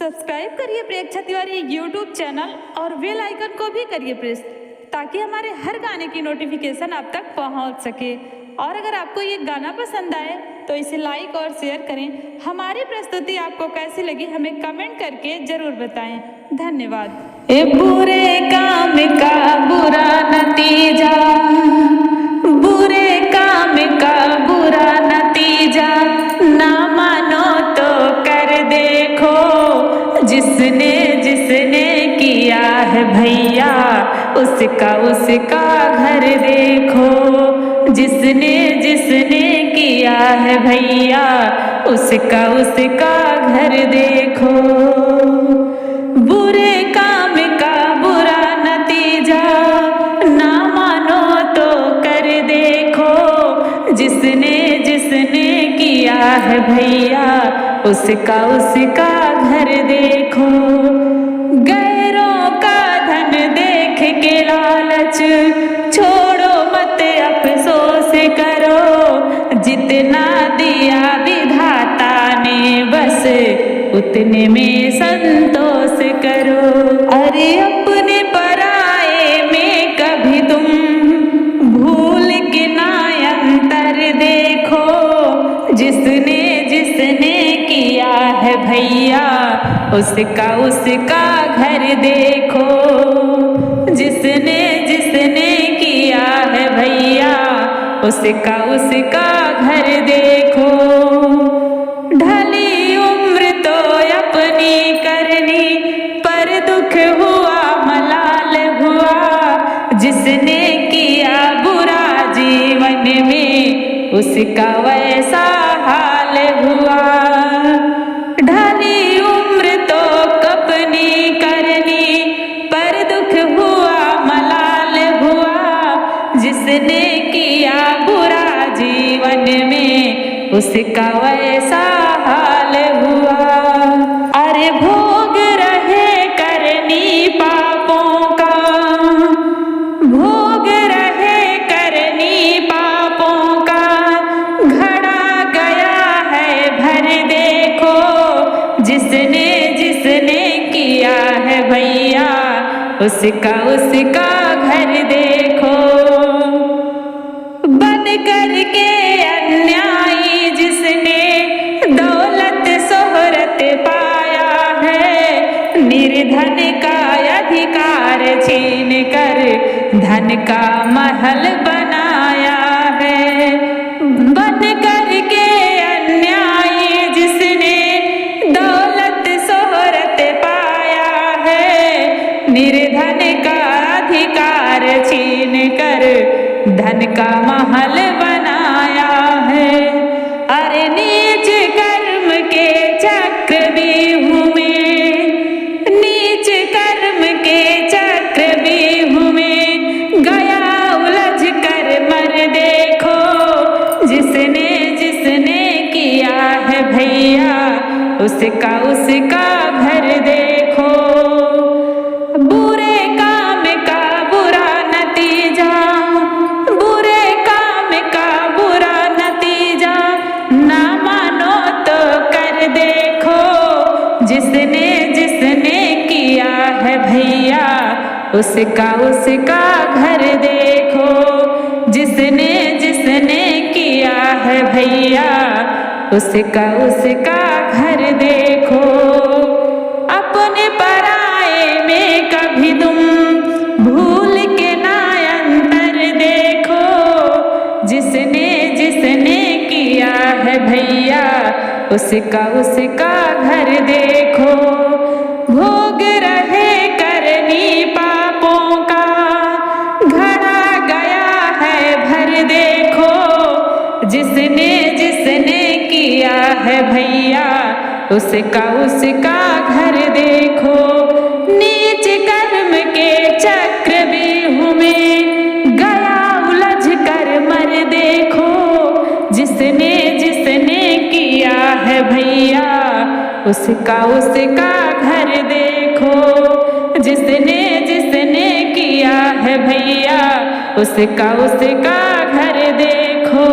Subscribe करिए प्रेक्षा Tiwari YouTube channel और bell icon को भी करिए प्रेस, ताकि हमारे हर गाने की नोटिफिकेशन आप तक पहुंच सके। और अगर आपको ये गाना पसंद आए तो इसे लाइक और शेयर करें। हमारी प्रस्तुति आपको कैसी लगी हमें कमेंट करके जरूर बताएं। धन्यवाद। ए बुरे काम का बुरा नतीजा, बुरे काम का बुरा नतीजा, ना मानो तो कर देखो। जिसने जिसने किया है भैया उसका उसका घर देखो। जिसने जिसने किया है भैया उसका उसका घर देखो। बुरे काम का बुरा नतीजा, ना मानो तो कर देखो। जिसने जिसने किया है भैया उसका उसका घर देखो। गैरों का धन देख के लालच छोड़ो मत अफसोस करो। जितना दिया विधाता ने बस उतने में संतोष करो। अरे अपने पराए में कभी तुम भूल के ना अंतर देखो। जिसने जिसने किया है भैया उसका उसका घर देखो। जिसने जिसने किया है भैया उसका उसका घर देखो। ढली उम्र तो अपनी करनी पर दुख हुआ मलाल हुआ। जिसने किया बुरा जीवन में उसका वैसा हाल हुआ। ढली उम्र तो अपनी करनी पर दुख हुआ मलाल हुआ। जिसने किया बुरा जीवन में उसका वैसा हाल हुआ। अरे भोग रहे करनी पापों का, भोग रहे करनी पापों का। घड़ा गया है भर देखो। जिसने जिसने किया है भैया उसका उसका घर देखो। बन करके अन्यायी जिसने दौलत शोहरत पाया है। निर्धन का अधिकार छीन कर धन का महल बनाया है। बन करके अन्यायी जिसने दौलत शोहरत पाया है। निर्धन का अधिकार छीन कर धन का महल बनाया है। अरे नीच कर्म के चक्रव्यूह में, नीच कर्म के चक्रव्यूह में गया उलझ कर मर देखो। जिसने जिसने किया है भैया उसका उसका घर देखो। बुरे काम का बुरा नतीजा, बुरे काम का बुरा नतीजा, ना मानो तो कर देखो। जिसने जिसने किया है भैया उसका उसका घर देखो। जिसने जिसने किया है भैया उसका उसका घर देखो। अपने पराए में कभी तुम भूल के ना अंतर देखो। जिसने जिसने किया है भैया उसका उसका घर देखो। भोग रहे करनी पापों का, घड़ा गया है भर देखो। जिसने जिसने किया है भैया उसका उसका घर देखो। नीच कर्म के चक्रव्यूह में गया उलझ कर मर देखो। जिसने जिसने किया है भैया उसका उसका घर देखो। जिसने जिसने किया है भैया उसका उसका घर देखो।